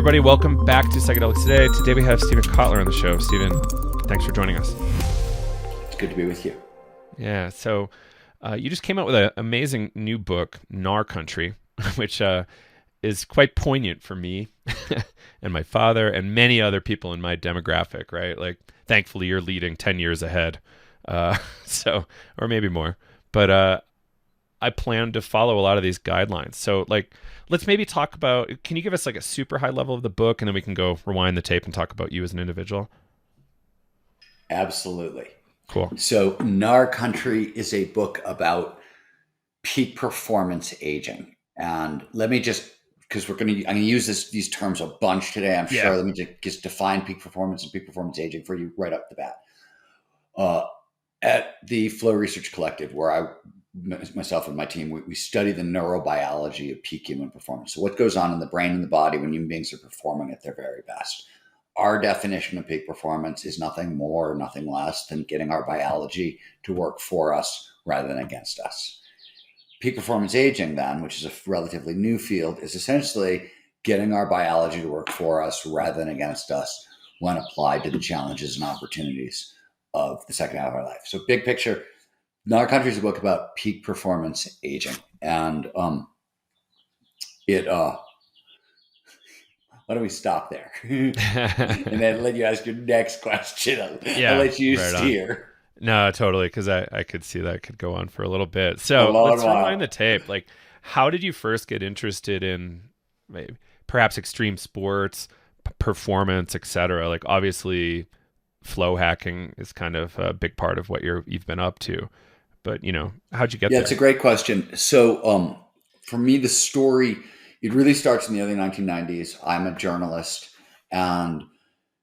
everybody. Welcome back to Psychedelics Today. Today we have Stephen Kotler on the show. Stephen, thanks for joining us. It's good to be with you. Yeah, so you just came out with an amazing new book, Gnar Country, which is quite poignant for me and my father and many other people in my demographic, right? Like, thankfully, you're leading 10 years ahead, or maybe more. But I plan to follow a lot of these guidelines. So, like, let's maybe talk about, can you give us like a super high level of the book, and then we can go rewind the tape and talk about you as an individual? Absolutely. Cool. So Gnar Country is a book about peak performance aging. And let me just, because I'm going to use these terms a bunch today, I'm sure. Let me just define peak performance and peak performance aging for you right up the bat. At the Flow Research Collective, where myself and my team, we study the neurobiology of peak human performance. So what goes on in the brain and the body when human beings are performing at their very best. Our definition of peak performance is nothing more, nothing less than getting our biology to work for us rather than against us. Peak performance aging, then, which is a relatively new field, is essentially getting our biology to work for us rather than against us when applied to the challenges and opportunities of the second half of our life. So big picture, Gnar Country is a book about peak performance aging. And why don't we stop there? And then let you ask your next question. I'll let you steer. No, totally, because I could see that could go on for a little bit. So let's rewind the tape. Like, how did you first get interested in perhaps extreme sports, performance, etc.? Like, obviously, flow hacking is kind of a big part of what you've been up to. But, how'd you get there? Yeah, it's a great question. So for me, the story, it really starts in the early 1990s. I'm a journalist, and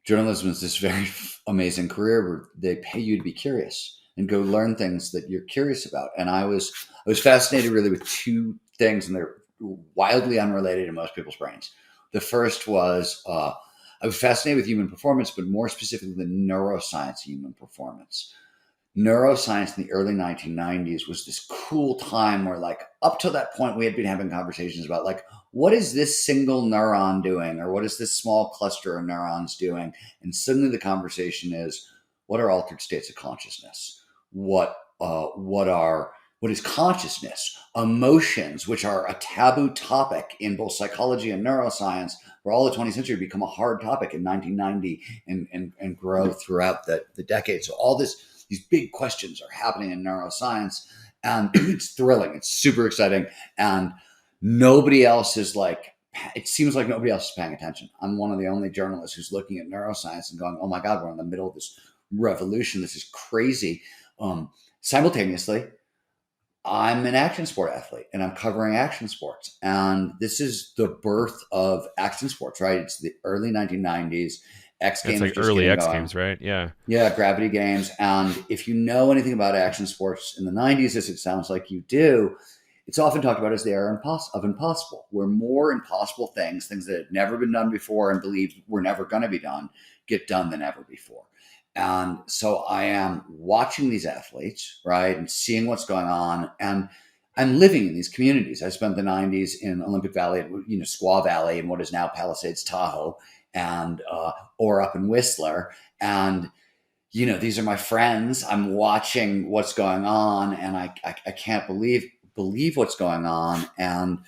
journalism is this very amazing career where they pay you to be curious and go learn things that you're curious about. And I was fascinated really with two things, and they're wildly unrelated in most people's brains. The first was I was fascinated with human performance, but more specifically the neuroscience of human performance. Neuroscience in the early 1990s was this cool time where, like, up to that point, we had been having conversations about, like, what is this single neuron doing? Or what is this small cluster of neurons doing? And suddenly the conversation is, what are altered states of consciousness? What is consciousness? Emotions, which are a taboo topic in both psychology and neuroscience, for all the 20th century, become a hard topic in 1990 and grow throughout the decade. So all these big questions are happening in neuroscience, and it's thrilling. It's super exciting. And nobody else is it seems like nobody else is paying attention. I'm one of the only journalists who's looking at neuroscience and going, oh my God, we're in the middle of this revolution. This is crazy. Simultaneously, I'm an action sport athlete and I'm covering action sports. And this is the birth of action sports, right? It's the early 1990s. X Games. It's like early X Games, right? Yeah. Yeah, Gravity Games. And if you know anything about action sports in the 90s, as it sounds like you do, it's often talked about as the era of impossible, where more impossible things that had never been done before and believed were never going to be done, get done than ever before. And so I am watching these athletes, right, and seeing what's going on. And I'm living in these communities. I spent the 90s in Olympic Valley, Squaw Valley, and what is now Palisades, Tahoe, and or up in Whistler. And, these are my friends. I'm watching what's going on, and I can't believe what's going on. And,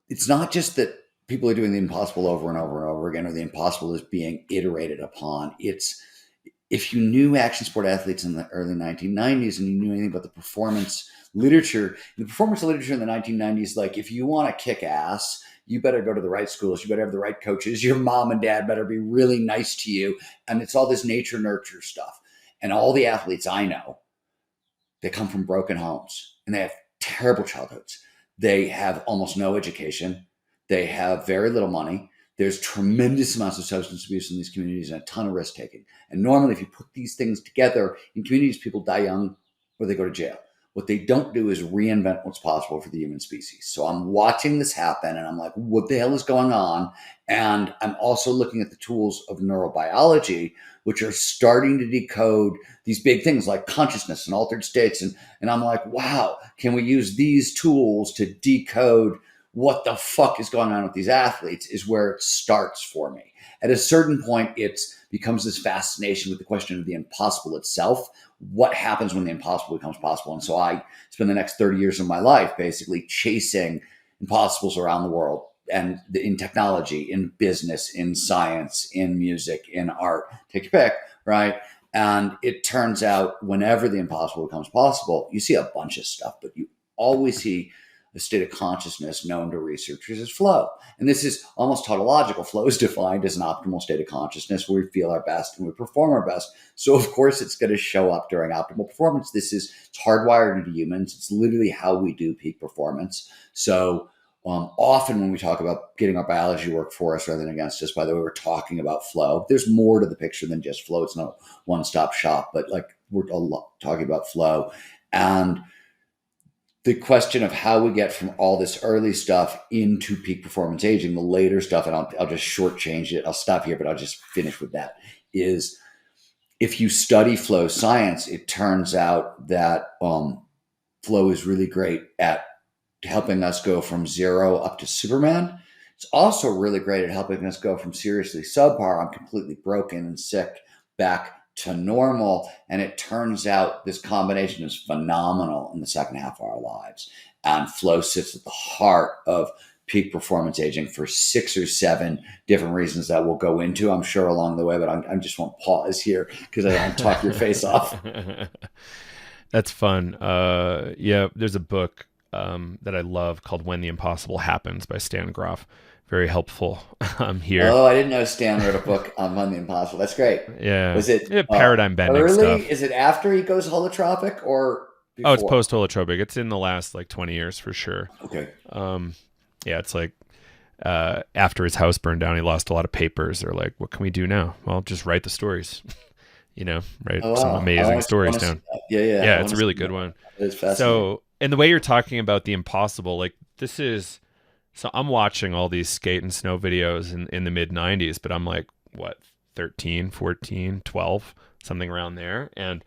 it's not just that people are doing the impossible over and over and over again, or the impossible is being iterated upon. It's, if you knew action sport athletes in the early 1990s and you knew anything about the performance literature in the 1990s, like, if you want to kick ass, you better go to the right schools. You better have the right coaches. Your mom and dad better be really nice to you. And it's all this nature nurture stuff. And all the athletes I know, they come from broken homes and they have terrible childhoods. They have almost no education. They have very little money. There's tremendous amounts of substance abuse in these communities and a ton of risk taking. And normally, if you put these things together in communities, people die young or they go to jail. What they don't do is reinvent what's possible for the human species. So I'm watching this happen and I'm like, what the hell is going on? And I'm also looking at the tools of neurobiology, which are starting to decode these big things like consciousness and altered states. And I'm like, wow, can we use these tools to decode what the fuck is going on with these athletes is where it starts for me. At a certain point, it becomes this fascination with the question of the impossible itself. What happens when the impossible becomes possible? And so I spend the next 30 years of my life basically chasing impossibles around the world, and in technology, in business, in science, in music, in art, take your pick, right? And it turns out whenever the impossible becomes possible, you see a bunch of stuff, but you always see a state of consciousness known to researchers as flow. And this is almost tautological. Flow is defined as an optimal state of consciousness where we feel our best and we perform our best. So of course it's going to show up during optimal performance. It's hardwired into humans. It's literally how we do peak performance. So often when we talk about getting our biology to work for us rather than against us, by the way, we're talking about flow. There's more to the picture than just flow. It's not a one-stop shop, but like we're talking about flow. And the question of how we get from all this early stuff into peak performance aging, the later stuff, and I'll just shortchange it. I'll stop here, but I'll just finish with that, is if you study flow science, it turns out that flow is really great at helping us go from zero up to Superman. It's also really great at helping us go from seriously subpar, I'm completely broken and sick, back to normal. And it turns out this combination is phenomenal in the second half of our lives. And flow sits at the heart of peak performance aging for 6 or 7 different reasons that we'll go into, I'm sure, along the way. But I just won't pause here because I don't want to talk your face off. That's fun. Yeah, there's a book that I love called When the Impossible Happens by Stan Groff. Very helpful here. Oh, I didn't know Stan wrote a book on the Impossible. That's great. Yeah. Was it Yeah, paradigm bending early? stuff. Is it after he goes holotropic or before? Oh, it's post holotropic. It's in the last like 20 years for sure. Okay. Yeah, it's like after his house burned down, he lost a lot of papers. They're like, what can we do now? Well, just write the stories. Write some amazing stories down. Yeah, it's a really good one. It's fascinating. So, and the way you're talking about the impossible, like this is, so I'm watching all these skate and snow videos in the mid 90s, but I'm like, what, 13, 14, 12, something around there. And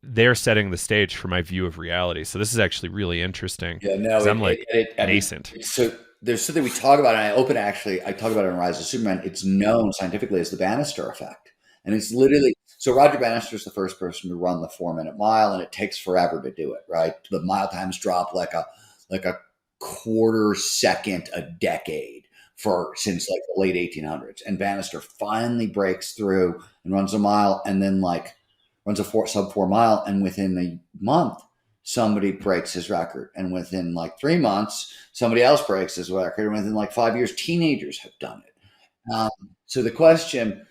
they're setting the stage for my view of reality. So this is actually really interesting. Yeah, no, I'm like nascent. So there's something we talk about, and I talk about it in Rise of Superman. It's known scientifically as the Bannister effect. And it's literally, so Roger Bannister is the first person to run the 4-minute mile, and it takes forever to do it, right? The mile times drop like a quarter second a decade since like the late 1800s. And Bannister finally breaks through and runs a mile, and then like runs a sub 4 mile, and within a month somebody breaks his record, and within like 3 months somebody else breaks his record, and within like 5 years teenagers have done it. So the question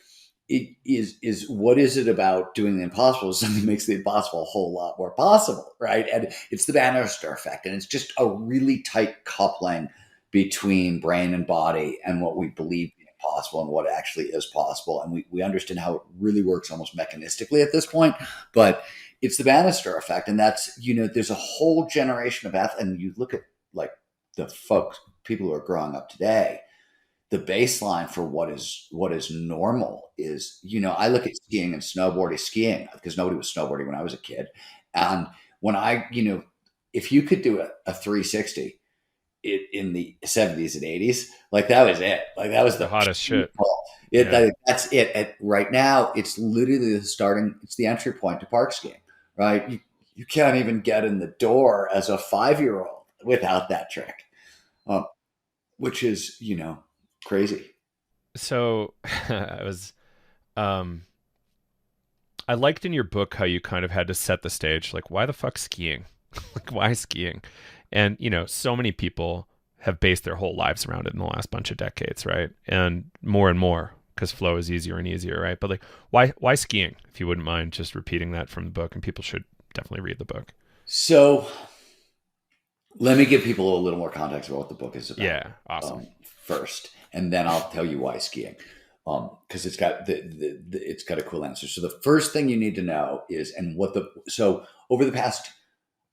is what is it about doing the impossible? Something makes the impossible a whole lot more possible, right? And it's the Bannister effect, and it's just a really tight coupling between brain and body and what we believe is possible and what actually is possible. And we understand how it really works almost mechanistically at this point, but it's the Bannister effect. And that's, there's a whole generation of athletes, and you look at like the people who are growing up today, the baseline for what is normal is, I look at skiing and skiing because nobody was snowboarding when I was a kid. And when if you could do a 360 in the 70s and 80s, like that was it. Like that was the hottest shit. That's it. Right now, it's literally it's the entry point to park skiing, right? You can't even get in the door as a 5-year-old without that trick, which is, crazy. So I liked in your book how you kind of had to set the stage, like why the fuck skiing? Like why skiing? And so many people have based their whole lives around it in the last bunch of decades, right? And more because flow is easier and easier, right? But like why skiing? If you wouldn't mind just repeating that from the book, and people should definitely read the book. So let me give people a little more context about what the book is about. Yeah, awesome. First, and then I'll tell you why skiing, because it's got it's got a cool answer. So the first thing you need to know is, so over the past,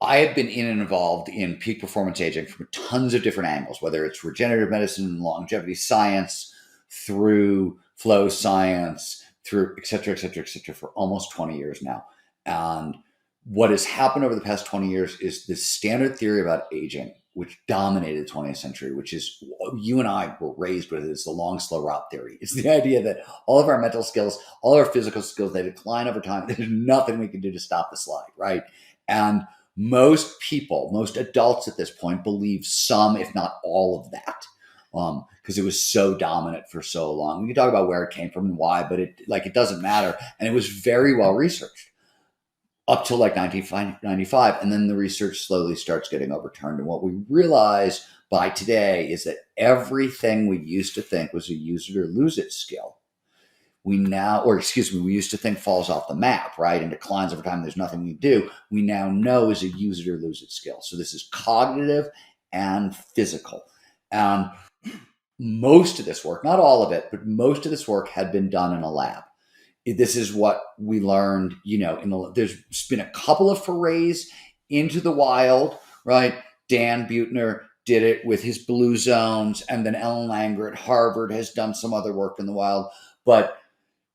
I have been in and involved in peak performance aging from tons of different angles, whether it's regenerative medicine, longevity science, through flow science, through et cetera, for almost 20 years now. And what has happened over the past 20 years is the standard theory about aging, which dominated the 20th century, which is you and I were raised with. It's the long, slow rot theory. It's the idea that all of our mental skills, all our physical skills, they decline over time. There's nothing we can do to stop the slide, right? And most people, most adults at this point believe some, if not all of that, because it was so dominant for so long. We can talk about where it came from and why, but it doesn't matter. And it was very well researched up till like 1995. And then the research slowly starts getting overturned. And what we realize by today is that everything we used to think was a use it or lose it skill, we used to think falls off the map, right? And declines over time. There's nothing we do. We now know is a use it or lose it skill. So this is cognitive and physical. And most of this work, not all of it, but most of this work had been done in a lab. This is what we learned, there's been a couple of forays into the wild, right? Dan Buettner did it with his blue zones, and then Ellen Langer at Harvard has done some other work in the wild. But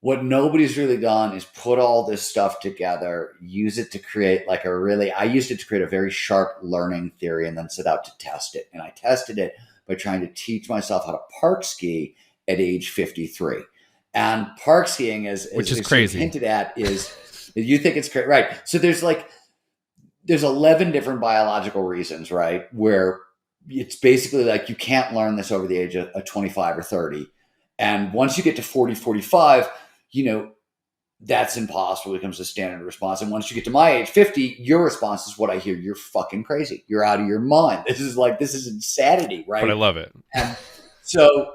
what nobody's really done is put all this stuff together, use it to create I used it to create a very sharp learning theory and then set out to test it. And I tested it by trying to teach myself how to park ski at age 53. And park skiing, which is crazy, hinted at, is you think it's crazy, right? So there's 11 different biological reasons, right, where it's basically like you can't learn this over the age of 25 or 30. And once you get to 40, 45, that's impossible. It becomes a standard response. And once you get to my age, 50, your response is what I hear. You're fucking crazy. You're out of your mind. This is insanity, right? But I love it. And so,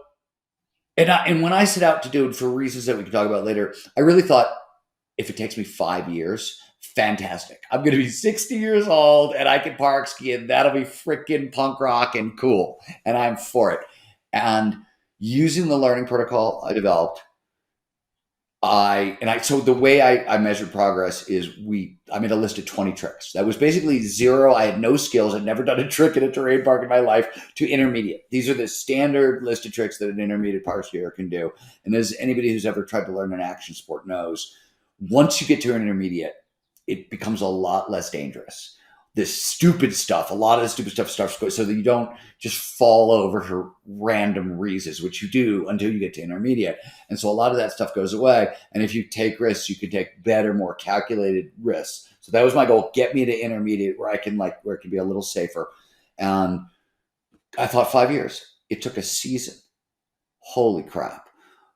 and when I set out to do it for reasons that we can talk about later, I really thought if it takes me 5 years, fantastic. I'm going to be 60 years old and I can park ski and that'll be freaking punk rock and cool. And I'm for it. And using the learning protocol I developed, so the way I measured progress is I made a list of 20 tricks. That was basically zero. I had no skills. I'd never done a trick in a terrain park in my life to intermediate. These are the standard list of tricks that an intermediate park skier can do. And as anybody who's ever tried to learn an action sport knows, once you get to an intermediate, it becomes a lot less dangerous. A lot of the stupid stuff starts so that you don't just fall over for random reasons, which you do until you get to intermediate. And so a lot of that stuff goes away. And if you take risks, you can take better, more calculated risks. So that was my goal. Get me to intermediate where it can be a little safer. And I thought 5 years. It took a season. Holy crap.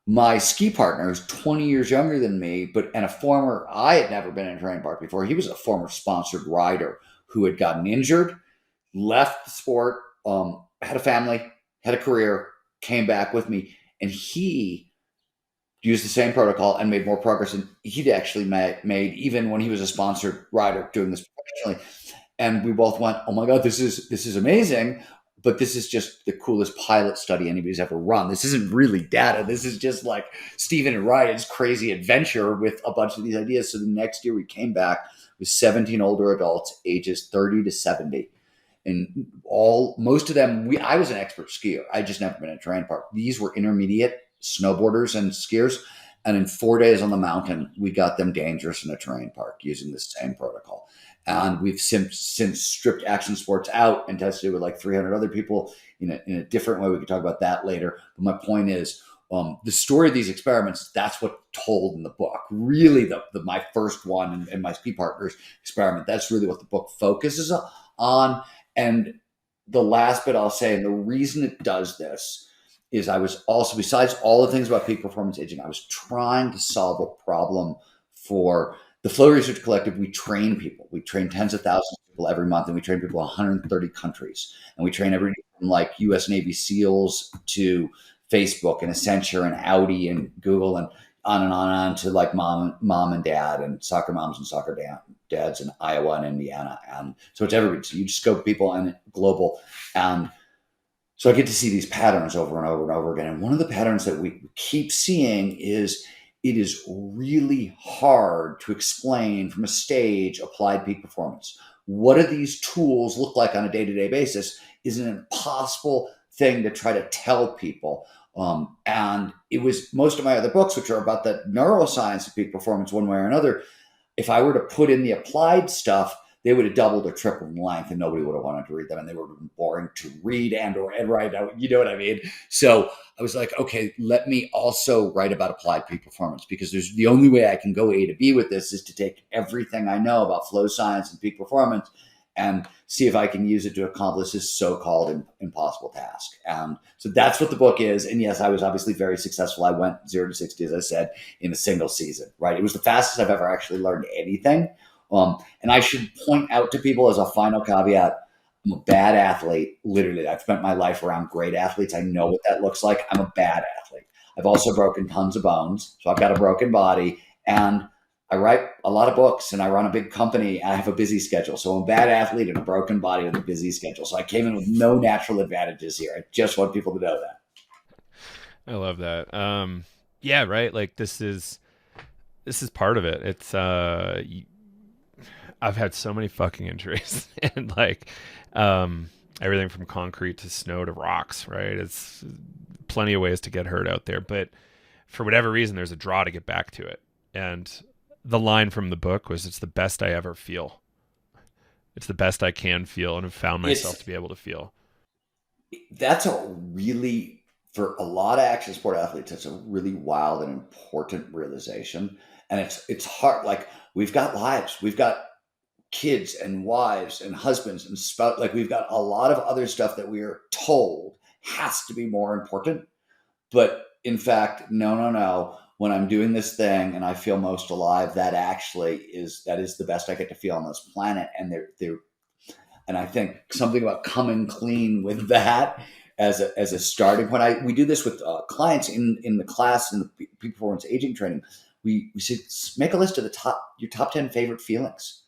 My ski partner, who's 20 years younger than me, I had never been in a terrain park before. He was a former sponsored rider who had gotten injured, left the sport, had a family, had a career, came back with me, and he used the same protocol and made more progress than he'd actually made even when he was a sponsored rider doing this professionally. And we both went, oh my God, this is amazing, but this is just the coolest pilot study anybody's ever run. This isn't really data. This is just like Stephen and Ryan's crazy adventure with a bunch of these ideas. So the next year we came back with 17 older adults, ages 30 to 70. And most of them, I was an expert skier. I just never been in a terrain park. These were intermediate snowboarders and skiers. And in 4 days on the mountain, we got them dangerous in a terrain park using the same protocol. And we've since stripped action sports out and tested it with like 300 other people in a different way. We can talk about that later. But my point is, the story of these experiments, that's what told in the book. Really, my first one and my ski partner's experiment, that's really what the book focuses on. And the last bit I'll say, and the reason it does this is I was also, besides all the things about peak performance aging, I was trying to solve a problem for the Flow Research Collective. We train people. We train tens of thousands of people every month, and we train people in 130 countries. And we train everything from like U.S. Navy SEALs to Facebook and Accenture and Audi and Google and on to like mom and dad and soccer moms and soccer dads in Iowa and Indiana. And so it's everybody. So you just scope people and global. And so I get to see these patterns over and over and over again. And one of the patterns that we keep seeing is it is really hard to explain from a stage applied peak performance. What do these tools look like on a day-to-day basis is an impossible thing to try to tell people. And it was most of my other books, which are about the neuroscience of peak performance one way or another. If I were to put in the applied stuff, they would have doubled or tripled in length, and nobody would have wanted to read them, and they would have been boring to read and write. You know what I mean? So I was like, okay, let me also write about applied peak performance, because there's the only way I can go A to B with this is to take everything I know about flow science and peak performance and see if I can use it to accomplish this so-called impossible task. And so that's what the book is. And yes, I was obviously very successful. I went 0 to 60, as I said, in a single season, right? It was the fastest I've ever actually learned anything. And I should point out to people as a final caveat, I'm a bad athlete. Literally, I've spent my life around great athletes. I know what that looks like. I'm a bad athlete. I've also broken tons of bones. So I've got a broken body. And I write a lot of books and I run a big company. I have a busy schedule. So I'm a bad athlete and a broken body with a busy schedule. So I came in with no natural advantages here. I just want people to know that. I love that. Yeah, right. Like this is part of it. It's I've had so many fucking injuries and like everything from concrete to snow to rocks, right? It's plenty of ways to get hurt out there, but for whatever reason there's a draw to get back to it. And the line from the book was, it's the best I ever feel. It's the best I can feel and have found myself It's to be able to feel. that's a really, for a lot of action sport athletes, it's a really wild and important realization. And it's hard. Like, we've got lives, we've got kids and wives and husbands and spouse. Like, we've got a lot of other stuff that we are told has to be more important. But in fact, no, no, no. When I'm doing this thing and I feel most alive, that is the best I get to feel on this planet. And I think something about coming clean with that as a starting point. We do this with clients in the class in the peak performance aging training. We should make a list of your top 10 favorite feelings.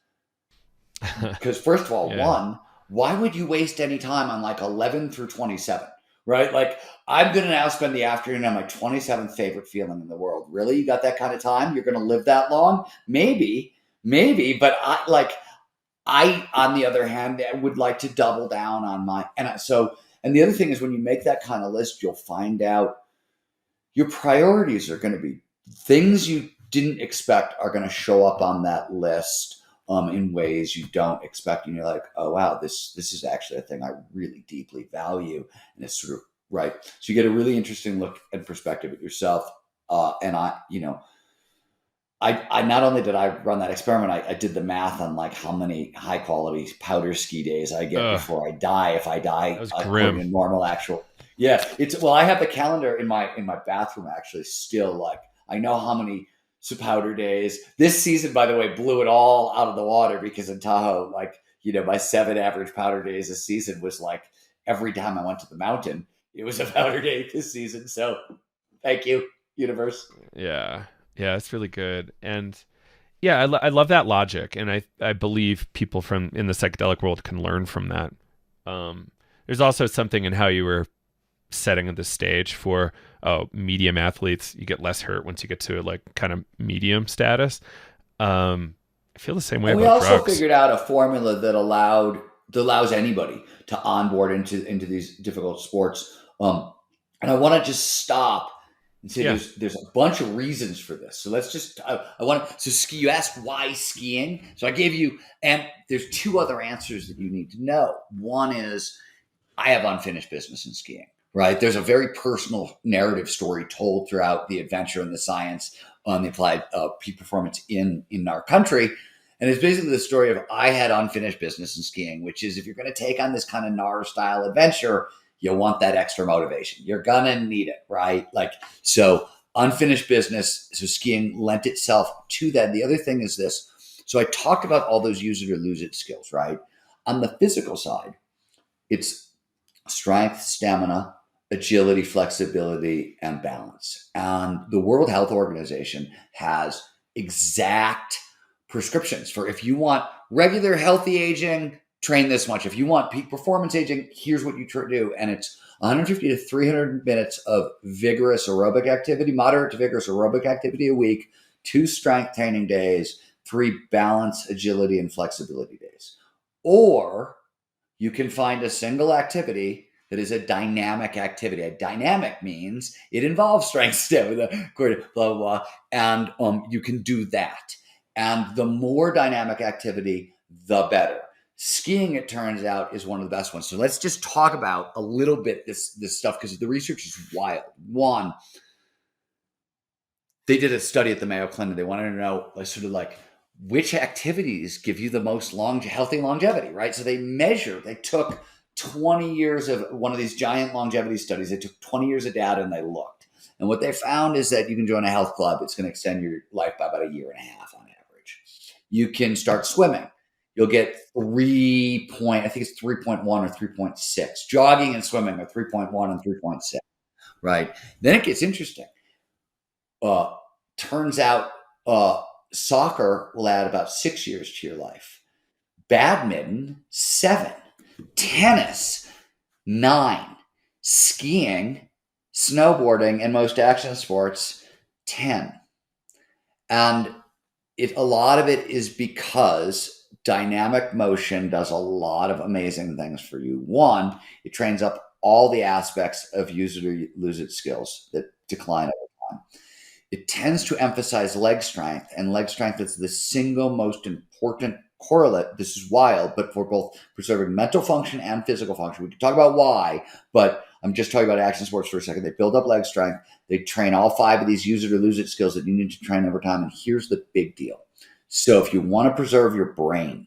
Because first of all, Yeah. one, why would you waste any time on like 11 through 27? Right? Like, I'm going to now spend the afternoon on my 27th favorite feeling in the world. Really? You got that kind of time? You're going to live that long? Maybe, but I, on the other hand, would like to double down on and the other thing is, when you make that kind of list, you'll find out your priorities are going to be things you didn't expect are going to show up on that list in ways you don't expect. And you're like, oh, wow, this is actually a thing I really deeply value. And it's sort of right. So you get a really interesting look and perspective at yourself. And I not only did I run that experiment, I did the math on like how many high quality powder ski days I get Ugh, before I die. If I that die was according grim. to normal actual, yeah, it's well, I have the calendar in my bathroom actually. Still, like, I know how many powder days this season. By the way, blew it all out of the water because in Tahoe, like, my 7 average powder days this season was like every time I went to the mountain, it was a powder day this season. So thank you, universe. Yeah. Yeah, it's really good. And yeah, I love that logic, and I believe people from in the psychedelic world can learn from that. There's also something in how you were setting the stage for medium athletes. You get less hurt once you get to like kind of medium status. I feel the same way And we about also drugs. figured out a formula that allows anybody to onboard into these difficult sports. And I want to just stop and say Yeah. there's a bunch of reasons for this. So let's just I want to so ski. You asked why skiing. So I gave you, and there's two other answers that you need to know. One is, I have unfinished business in skiing, right? There's a very personal narrative story told throughout the adventure and the science on the applied peak performance in Gnar Country. And it's basically the story of, I had unfinished business in skiing, which is, if you're going to take on this kind of Gnar style adventure, you want that extra motivation. You're going to need it, right? Like, so unfinished business. So skiing lent itself to that. The other thing is this. So I talked about all those use it or lose it skills, right? On the physical side, it's strength, stamina, agility, flexibility, and balance. And the World Health Organization has exact prescriptions for, if you want regular healthy aging, train this much. If you want peak performance aging, here's what you do. And it's 150 to 300 minutes of vigorous aerobic activity, moderate to vigorous aerobic activity a week, 2 strength training days, 3 balance, agility, and flexibility days. Or you can find a single activity that is a dynamic activity. A dynamic means it involves strength, stamina, blah, blah, blah. And you can do that. And the more dynamic activity, the better. Skiing, it turns out, is one of the best ones. So let's just talk about a little bit this stuff because the research is wild. One, they did a study at the Mayo Clinic. They wanted to know sort of like which activities give you the most healthy longevity, right? So they took 20 years of one of these giant longevity studies. They took 20 years of data and they looked. And what they found is that you can join a health club. It's going to extend your life by about a year and a half on average. You can start swimming. You'll get I think it's 3.1 or 3.6. Jogging and swimming are 3.1 and 3.6, right? Then it gets interesting. Turns out soccer will add about 6 years to your life. Badminton, 7. Tennis, 9. Skiing, snowboarding, and most action sports, 10. And a lot of it is because dynamic motion does a lot of amazing things for you. One, it trains up all the aspects of use it or lose it skills that decline over time. It tends to emphasize leg strength, and leg strength is the single most important correlate. This is wild, but for both preserving mental function and physical function. We can talk about why, but I'm just talking about action sports for a second. They build up leg strength. They train all 5 of these use it or lose it skills that you need to train over time. And here's the big deal. So if you want to preserve your brain,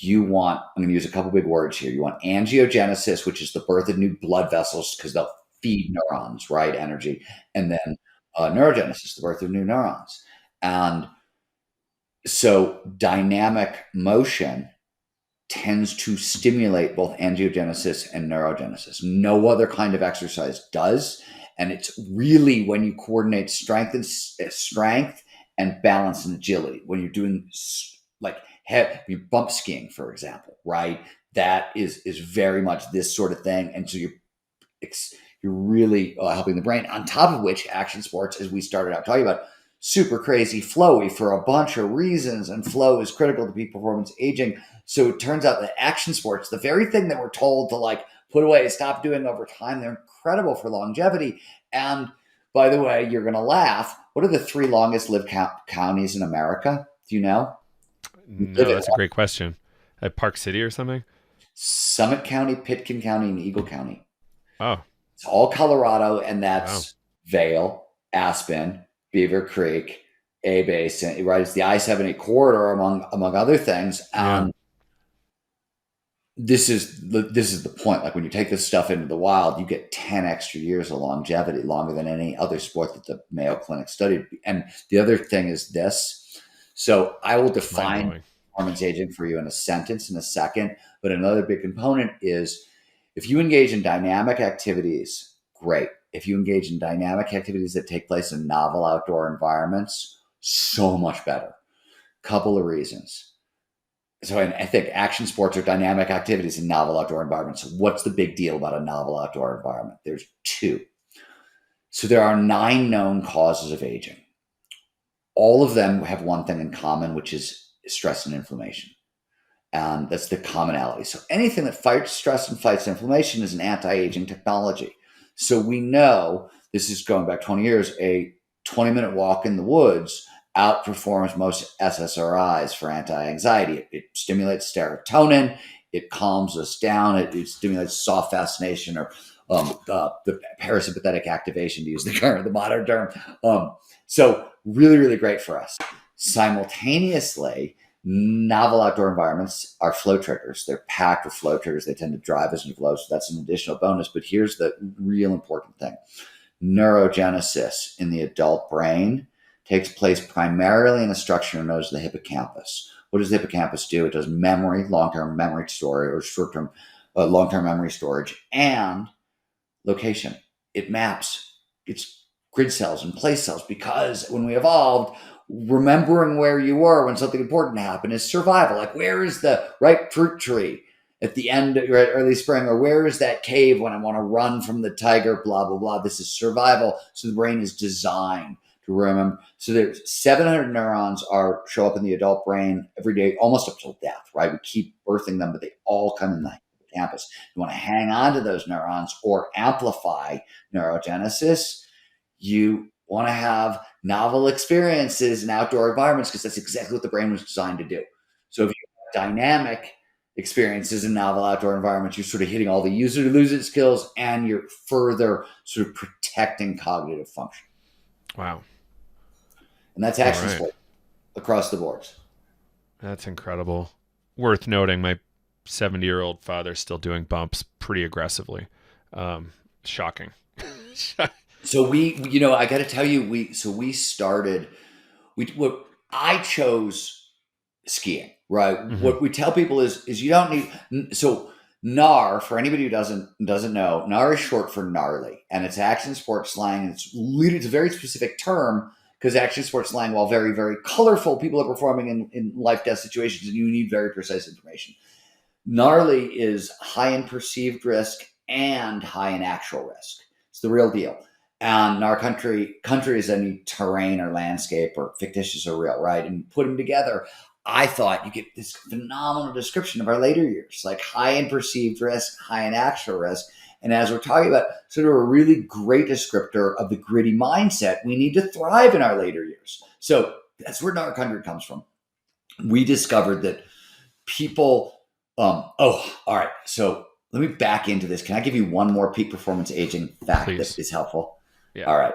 I'm going to use a couple big words here. You want angiogenesis, which is the birth of new blood vessels because they'll feed neurons, right? Energy. And then neurogenesis, the birth of new neurons. And so dynamic motion tends to stimulate both angiogenesis and neurogenesis. No other kind of exercise does. And it's really when you coordinate strength and balance and agility. When you're doing like you bump skiing, for example, right? That is very much this sort of thing. And so you're really helping the brain. On top of which, action sports, as we started out talking about, super crazy flowy for a bunch of reasons, and flow is critical to peak performance aging. So it turns out that action sports, the very thing that we're told to like put away, stop doing over time, they're incredible for longevity. And by the way, you're going to laugh. What are the 3 longest lived counties in America? Do you know? No, that's a great question. At Park City or something? Summit County, Pitkin County, and Eagle County. Oh, It's all Colorado, and that's wow. Vail, Aspen, Beaver Creek, A Basin, right? It's the I-70 corridor among other things. Yeah. This is the point. Like when you take this stuff into the wild, you get 10 extra years of longevity, longer than any other sport that the Mayo Clinic studied. And the other thing is this. So I will It's mind define blowing. performance aging for you in a sentence in a second. But another big component is if you engage in dynamic activities, great. If you engage in dynamic activities that take place in novel outdoor environments, so much better. Couple of reasons. So I think action sports are dynamic activities in novel outdoor environments. So what's the big deal about a novel outdoor environment? There's 2. So there are 9 known causes of aging. All of them have one thing in common, which is stress and inflammation. And that's the commonality. So anything that fights stress and fights inflammation is an anti-aging technology. So we know, this is going back 20 years, a 20-minute walk in the woods outperforms most SSRIs for anti-anxiety. It stimulates serotonin. It calms us down. It stimulates soft fascination or the parasympathetic activation, to use the modern term. So really, really great for us. Simultaneously, novel outdoor environments are flow triggers. They're packed with flow triggers. They tend to drive us into flow. So that's an additional bonus. But here's the real important thing. Neurogenesis in the adult brain takes place primarily in a structure known as the hippocampus. What does the hippocampus do? It does memory, long-term memory storage, or short-term, long-term memory storage, and location. It maps. It's grid cells and place cells because when we evolved, remembering where you were when something important happened is survival. Like, where is the ripe fruit tree at the end of early spring, or where is that cave when I want to run from the tiger, blah, blah, blah. This is survival. So the brain is designed to remember. So there's 700 neurons show up in the adult brain every day, almost up till death, right? We keep birthing them, but they all come in the hippocampus. You want to hang on to those neurons or amplify neurogenesis. You want to have novel experiences in outdoor environments because that's exactly what the brain was designed to do. So if you dynamic experiences in novel outdoor environments. You're sort of hitting all the user to lose it skills, and you're further sort of protecting cognitive function. Wow. And that's All action right. sport across the boards. That's incredible. Worth noting, my 70-year-old father's still doing bumps pretty aggressively. Shocking. So I got to tell you, we started, what I chose skiing, right? Hmm. What we tell people is you don't need, so Gnar, for anybody who doesn't know, Gnar is short for gnarly, and it's action sports slang. It's a very specific term because action sports slang, while very, very colorful, people are performing in life death situations, and you need very precise information. Gnarly is high in perceived risk and high in actual risk. It's the real deal. And Gnar country is any terrain or landscape or fictitious or real, right? And you put them together, I thought you get this phenomenal description of our later years, like high in perceived risk, high in actual risk. And as we're talking about, sort of a really great descriptor of the gritty mindset we need to thrive in our later years. So that's where Gnar Country comes from. We discovered that people, all right. So let me back into this. Can I give you one more peak performance aging fact that Please. is helpful? Yeah. All right.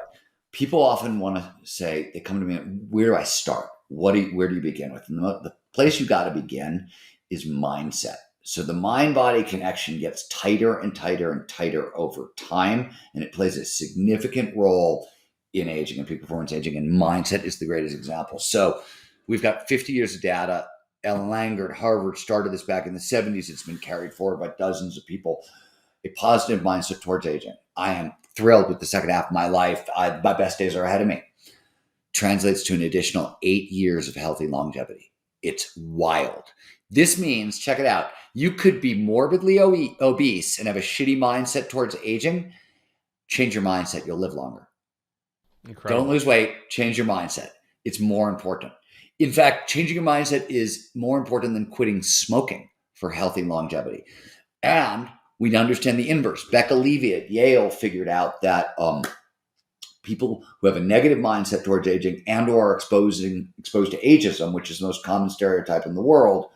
People often want to say, they come to me, where do I start? Where do you begin with? And the place you got to begin is mindset. So the mind body connection gets tighter and tighter and tighter over time, and it plays a significant role in aging and peak performance aging. And mindset is the greatest example. So we've got 50 years of data. Ellen Langer at Harvard started this back in the 70s. It's been carried forward by dozens of people. A positive mindset towards aging. I am thrilled with the second half of my life. My best days are ahead of me. Translates to an additional 8 years of healthy longevity. It's wild. This means, check it out, you could be morbidly obese and have a shitty mindset towards aging. Change your mindset. You'll live longer. Don't Incredible. lose weight. Change your mindset. It's more important. In fact, changing your mindset is more important than quitting smoking for healthy longevity. And we understand the inverse. Becca Levy at Yale figured out that people who have a negative mindset towards aging and or are exposed to ageism, which is the most common stereotype in the world,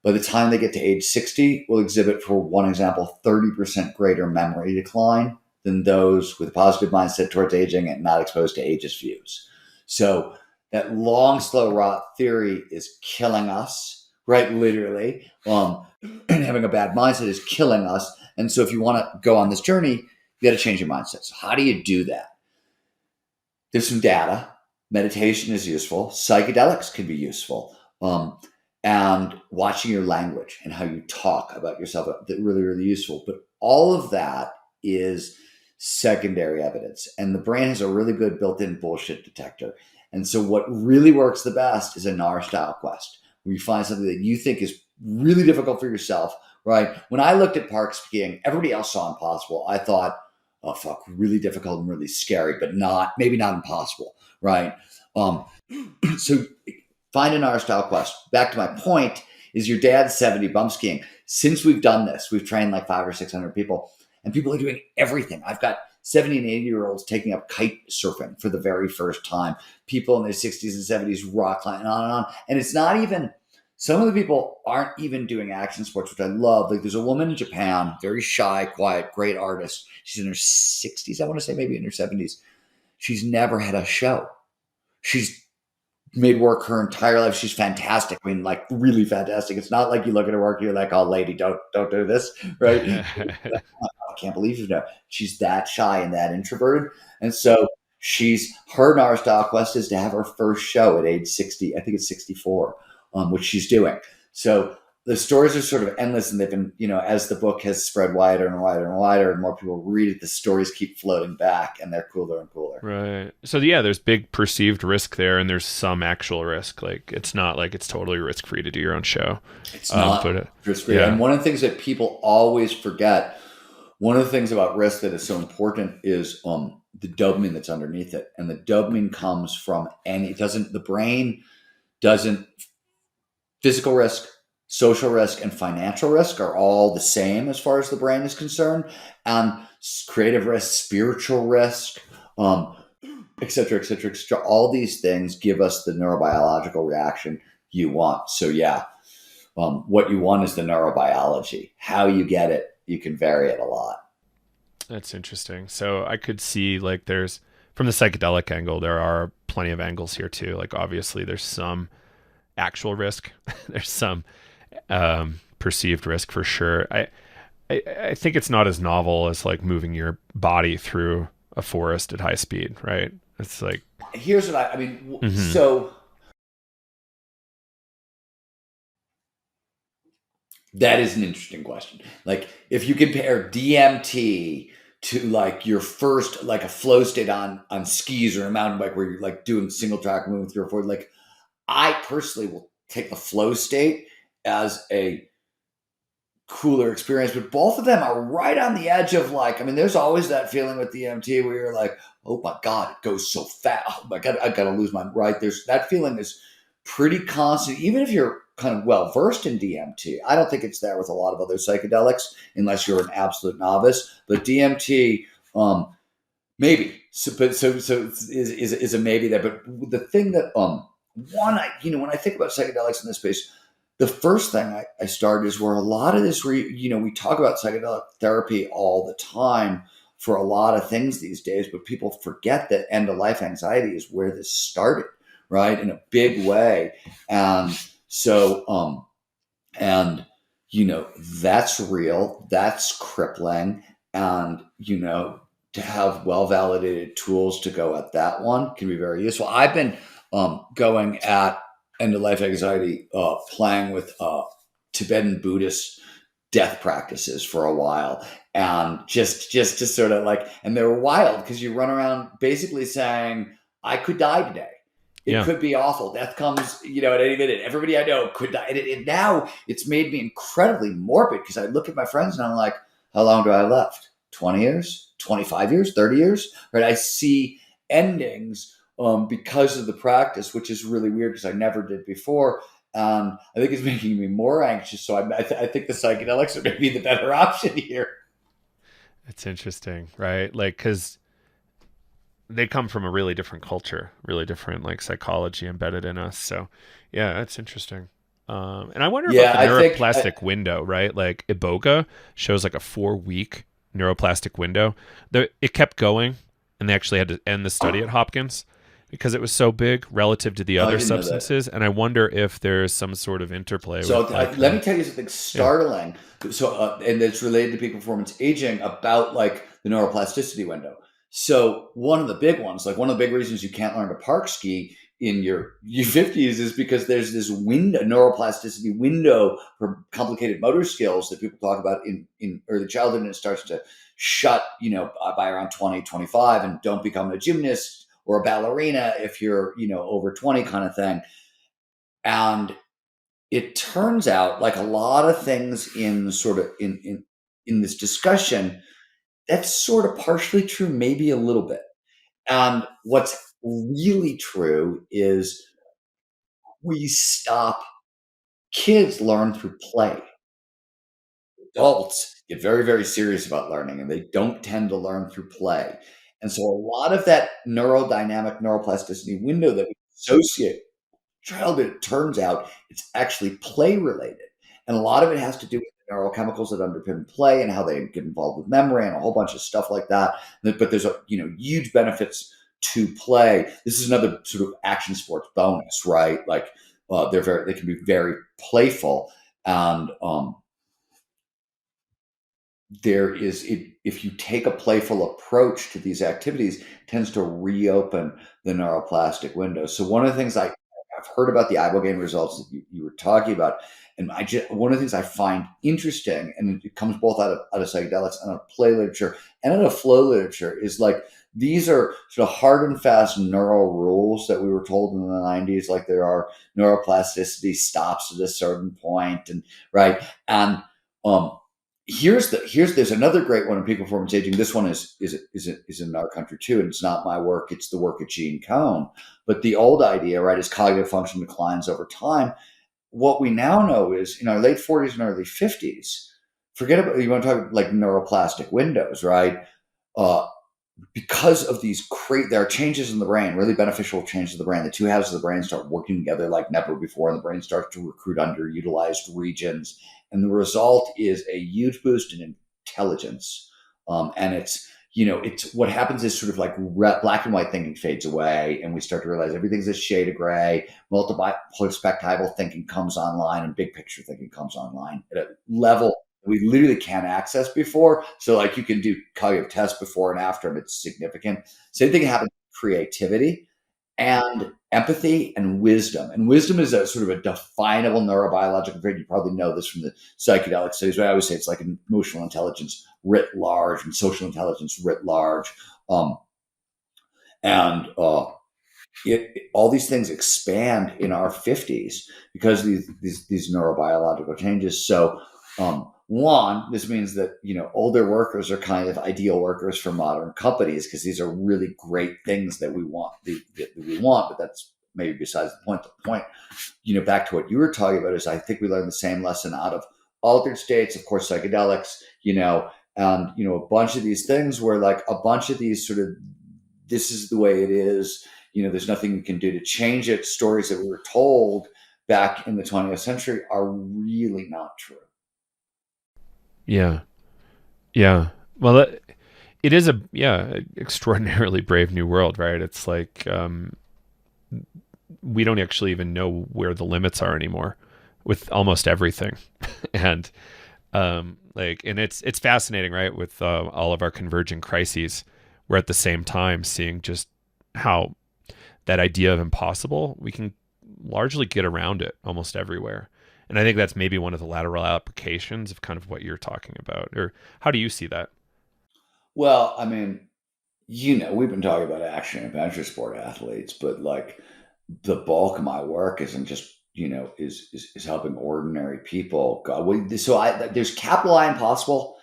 by the time they get to age 60, will exhibit, for one example, 30% greater memory decline than those with a positive mindset towards aging and not exposed to ageist views. So that long, slow rot theory is killing us, right? Literally. And having a bad mindset is killing us. And so if you want to go on this journey, you got to change your mindset. So how do you do that? There's some data. Meditation is useful. Psychedelics can be useful. And watching your language and how you talk about yourself, that really, really useful. But all of that is secondary evidence. And the brain has a really good built-in bullshit detector. And so what really works the best is a Gnar style quest, where you find something that you think is really difficult for yourself, right? When I looked at park skiing, everybody else saw impossible. I thought, oh fuck, really difficult and really scary, but maybe not impossible, right? Um, so find an Gnar style quest. Back to my point is, your dad's 70 bump skiing. Since we've done this, we've trained like 500 or 600 people, and people are doing everything. I've got 70 and 80-year-olds taking up kite surfing for the very first time. People in their 60s and 70s rock climbing, on and on. And it's not even, some of the people aren't even doing action sports, which I love. Like, there's a woman in Japan, very shy, quiet, great artist. She's in her 60s, I want to say, maybe in her 70s. She's never had a show. She's made work her entire life. She's fantastic. I mean, like, really fantastic. It's not like you look at her work, you're like, oh, lady, don't do this, right? I can't believe you know. She's that shy and that introverted. And so her Gnar style quest is to have her first show at age 60. I think it's 64, which she's doing. So the stories are sort of endless, and they've been, as the book has spread wider and wider and wider, and more people read it, the stories keep floating back, and they're cooler and cooler. Right. So yeah, there's big perceived risk there, and there's some actual risk. Like, it's not like it's totally risk free to do your own show. It's not But risk free. yeah. And one of the things that people always forget, one of the things about risk that is so important is the dopamine that's underneath it. And the dopamine comes from, and the brain doesn't, physical risk, social risk, and financial risk are all the same as far as the brain is concerned. And creative risk, spiritual risk, et cetera, et cetera, et cetera. All these things give us the neurobiological reaction you want. So yeah, What you want is the neurobiology. How you get it, you can vary it a lot. That's interesting. So I could see like there's from the psychedelic angle, there are plenty of angles here too. Like obviously there's some actual risk, there's some perceived risk for sure. I think it's not as novel as like moving your body through a forest at high speed, right? It's like, Here's what I mean. mm-hmm. So that is an interesting question. Like if you compare DMT to like your first like a flow state on skis or a mountain bike where you're like doing single track moving through a forward, like I personally will take the flow state as a cooler experience, but both of them are right on the edge of like, I mean, there's always that feeling with DMT where you're like, oh my God, it goes so fast. Oh my God, I gotta lose my right. There's that feeling is pretty constant, even if you're kind of well versed in DMT. I don't think it's there with a lot of other psychedelics unless you're an absolute novice. But DMT, maybe. So is a maybe there. But the thing that one, when I think about psychedelics in this space, the first thing I started is where a lot of this, we talk about psychedelic therapy all the time for a lot of things these days, but people forget that end of life anxiety is where this started, right? In a big way. And so, and, that's real, that's crippling. And, to have well validated tools to go at that one can be very useful. I've been going at end of life anxiety, playing with Tibetan Buddhist death practices for a while, and just to sort of like, and they're wild because you run around basically saying, "I could die today. It Yeah. could be awful. Death comes, at any minute. Everybody I know could die." And now it's made me incredibly morbid because I look at my friends and I'm like, "How long do I have left? 20 years? 25 years? 30 years?" Right? I see endings because of the practice, which is really weird because I never did before. I think it's making me more anxious. So I think the psychedelics are maybe the better option here. It's interesting, right? Like, because they come from a really different culture, really different like psychology embedded in us. So, yeah, that's interesting. And I wonder about Yeah, the I think neuroplastic window, right? Like Iboga shows like a 4 week neuroplastic window. It kept going, and they actually had to end the study at Hopkins because it was so big relative to the I other didn't know that. substances. And I wonder if there's some sort of interplay So with like let the, me tell you something yeah, startling. So and it's related to peak performance aging about like the neuroplasticity window. So one of the big ones, like one of the big reasons you can't learn to park ski in your 50s is because there's this window, neuroplasticity window for complicated motor skills that people talk about in early childhood, and it starts to shut, by around 20, 25, and don't become a gymnast or a ballerina if you're, over 20 kind of thing. And it turns out, like a lot of things in sort of in this discussion, that's sort of partially true, maybe a little bit. And what's really true is we stop kids learn through play. Adults get very, very serious about learning, and they don't tend to learn through play. And so a lot of that neurodynamic neuroplasticity window that we associate childhood, it turns out it's actually play related. And a lot of it has to do with the neurochemicals that underpin play and how they get involved with memory and a whole bunch of stuff like that. But there's huge benefits to play. This is another sort of action sports bonus, right? Like they can be very playful, and there is if you take a playful approach to these activities, it tends to reopen the neuroplastic window. So one of the things I've heard about the ibogaine results that you were talking about, and one of the things I find interesting, and it comes both out of psychedelics and out of play literature and out of flow literature, is like these are sort of hard and fast neural rules that we were told in the 90s, like there are neuroplasticity stops at a certain point, and right. And um there's another great one in peak performance aging. This one is in Gnar Country too, and it's not my work; it's the work of Gene Cohn. But the old idea, right, is cognitive function declines over time. What we now know is in our late 40s and early 50s. Forget about, you want to talk like neuroplastic windows, right? Uh, because of there are changes in the brain, really beneficial changes in the brain. The two halves of the brain start working together like never before, and the brain starts to recruit underutilized regions. And the result is a huge boost in intelligence. And it's what happens is sort of like black and white thinking fades away, and we start to realize everything's a shade of gray. Multiple perspectival thinking comes online, and big picture thinking comes online at a level we literally can't access before. So like you can do cognitive tests before and after, and it's significant. Same thing happens with creativity and empathy and wisdom. And wisdom is a sort of a definable neurobiological trait. You probably know this from the psychedelic studies, but I always say it's like emotional intelligence writ large and social intelligence writ large. Um, and all these things expand in our 50s because of these neurobiological changes. So, one, this means that older workers are kind of ideal workers for modern companies because these are really great things that we want. That we want, but that's maybe besides the point. The point, back to what you were talking about, is I think we learned the same lesson out of altered states, of course, psychedelics, and a bunch of these things where like a bunch of these sort of this is the way it is. There's nothing we can do to change it. Stories that we were told back in the 20th century are really not true. Yeah. Yeah. Well, it is extraordinarily brave new world, right? It's like we don't actually even know where the limits are anymore with almost everything. And and it's fascinating, right? With all of our converging crises, we're at the same time seeing just how that idea of impossible, we can largely get around it almost everywhere. And I think that's maybe one of the lateral applications of kind of what you're talking about. Or how do you see that? Well, I mean, we've been talking about action and adventure sport athletes, but like the bulk of my work isn't just is helping ordinary people. There's capital I impossible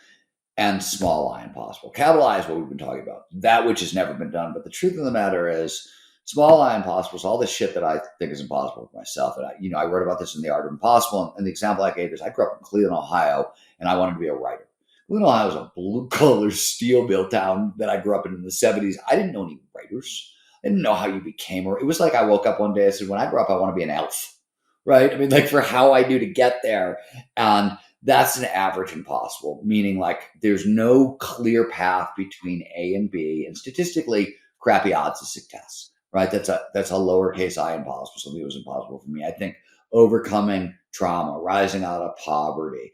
and small I impossible. Capital I is what we've been talking about, that which has never been done. But the truth of the matter is, small I impossible is all this shit that I think is impossible for myself. And I wrote about this in The Art of Impossible. And the example I gave is I grew up in Cleveland, Ohio, and I wanted to be a writer. Cleveland, Ohio was a blue-collar steel mill town that I grew up in the 70s. I didn't know any writers. I didn't know how you became. It was like I woke up one day and said, when I grow up, I want to be an elf, right? I mean, like for how I do to get there. And that's an average impossible, meaning like there's no clear path between A and B, and statistically crappy odds of success, right? That's a lowercase I impossible. Something that was impossible for me. I think overcoming trauma, rising out of poverty,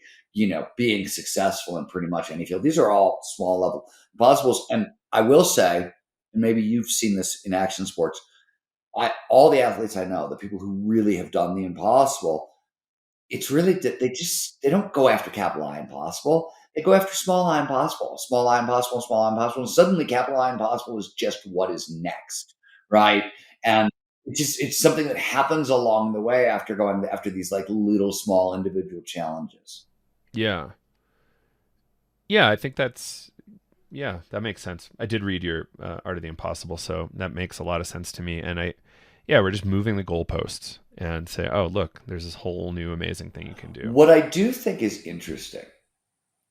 being successful in pretty much any field. These are all small level impossibles. And I will say, and maybe you've seen this in action sports, all the athletes I know, the people who really have done the impossible, it's really that they don't go after capital I impossible. They go after small I impossible, small I impossible, small I impossible. And suddenly capital I impossible is just what is next, right? And it's something that happens along the way after going after these like little small individual challenges. Yeah. Yeah, I think that makes sense. I did read your Art of the Impossible, so that makes a lot of sense to me. And we're just moving the goalposts and say, oh, look, there's this whole new amazing thing you can do. What I do think is interesting,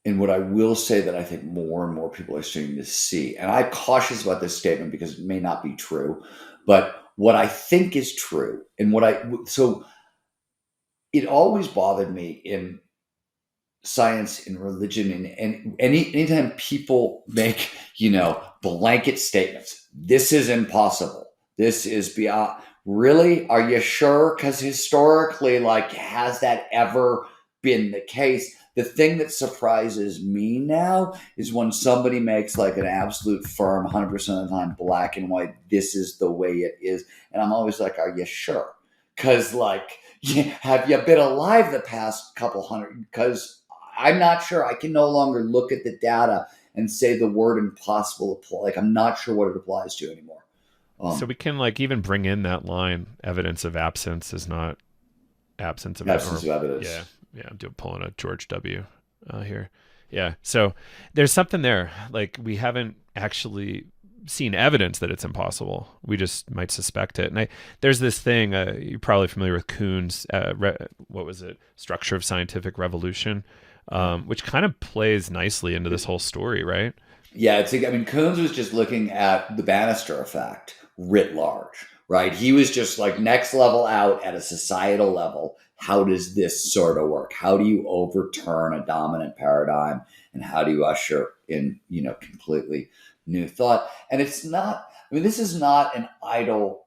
and what I will say that I think more and more people are starting to see, and I'm cautious about this statement because it may not be true, but what I think is true, and so it always bothered me in science, in religion, and anytime people make blanket statements, this is impossible, this is beyond. Really, are you sure? Because historically, like, has that ever been the case? The thing that surprises me now is when somebody makes like an absolute firm 100% of the time black and white, this is the way it is, and I'm always like, are you sure? Because like, have you been alive the past couple hundred? Because I'm not sure. I can no longer look at the data and say the word impossible. Like, I'm not sure what it applies to anymore. So we can like even bring in that line: evidence of absence is not absence of evidence. Yeah, yeah. I'm pulling a George W. Here. Yeah. So there's something there. Like we haven't actually seen evidence that it's impossible. We just might suspect it. And there's this thing, you're probably familiar with Kuhn's, what was it? Structure of Scientific Revolution, which kind of plays nicely into this whole story, right? Yeah, I mean, Coons was just looking at the Bannister effect writ large, right? He was just like next level out at a societal level. How does this sort of work? How do you overturn a dominant paradigm, and how do you usher in, completely new thought? And it's not. I mean, this is not an idle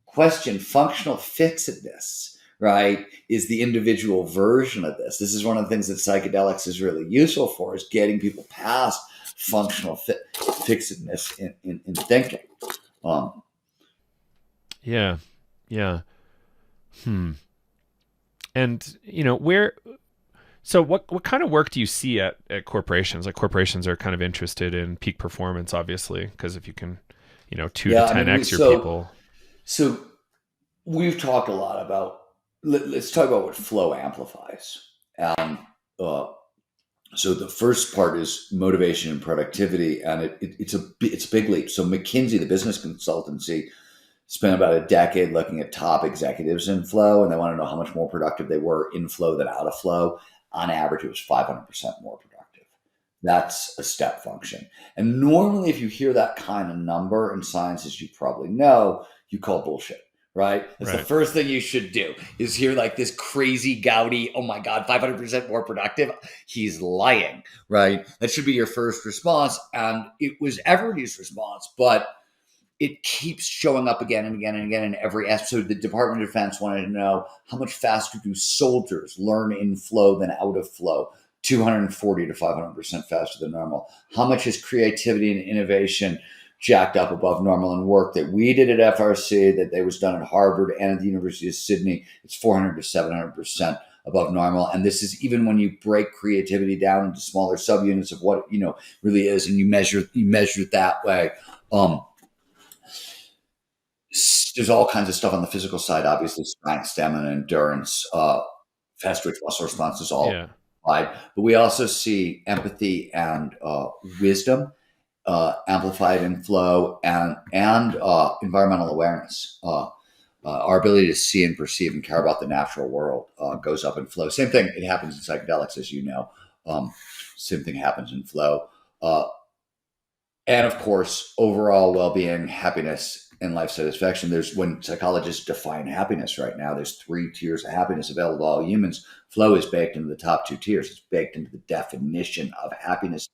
question. Functional fixedness, right, is the individual version of this. This is one of the things that psychedelics is really useful for, is getting people past functional fixedness in thinking. Um, Yeah. Yeah. Hmm. And where so what kind of work do you see at corporations? Like corporations are kind of interested in peak performance, obviously, because if you can, 2 to yeah, I mean, 10x your people. so we've talked a lot about. Let's talk about what flow amplifies. And uh, so the first part is motivation and productivity, and it's a big leap. So McKinsey, the business consultancy, spent about a decade looking at top executives in flow, and they want to know how much more productive they were in flow than out of flow. On average, it was 500% more productive. That's a step function. And normally, if you hear that kind of number in science, as you probably know, you call bullshit, right? That's the Right. first thing you should do, is hear like this crazy Gaudy, oh my God, 500% more productive. He's lying, right? That should be your first response. And it was everybody's response, but it keeps showing up again and again and again in every episode. The Department of Defense wanted to know, how much faster do soldiers learn in flow than out of flow? 240 to 500% faster than normal. How much is creativity and innovation jacked up above normal in work that we did at FRC, that they was done at Harvard and at the University of Sydney? It's 400 to 700% above normal. And this is even when you break creativity down into smaller subunits of what really is, and you measure it that way. There's all kinds of stuff on the physical side, obviously, strength, stamina, endurance, fast twitch muscle responses, all Yeah. applied. But we also see empathy and wisdom amplified in flow, and environmental awareness. Our ability to see and perceive and care about the natural world goes up in flow. Same thing. It happens in psychedelics, as you know. Um, Same thing happens in flow. And of course, overall well-being, happiness, and life satisfaction. There's, when psychologists define happiness right now, there's 3 tiers of happiness available to all humans. Flow is baked into the top 2 tiers. It's baked into the definition of happiness.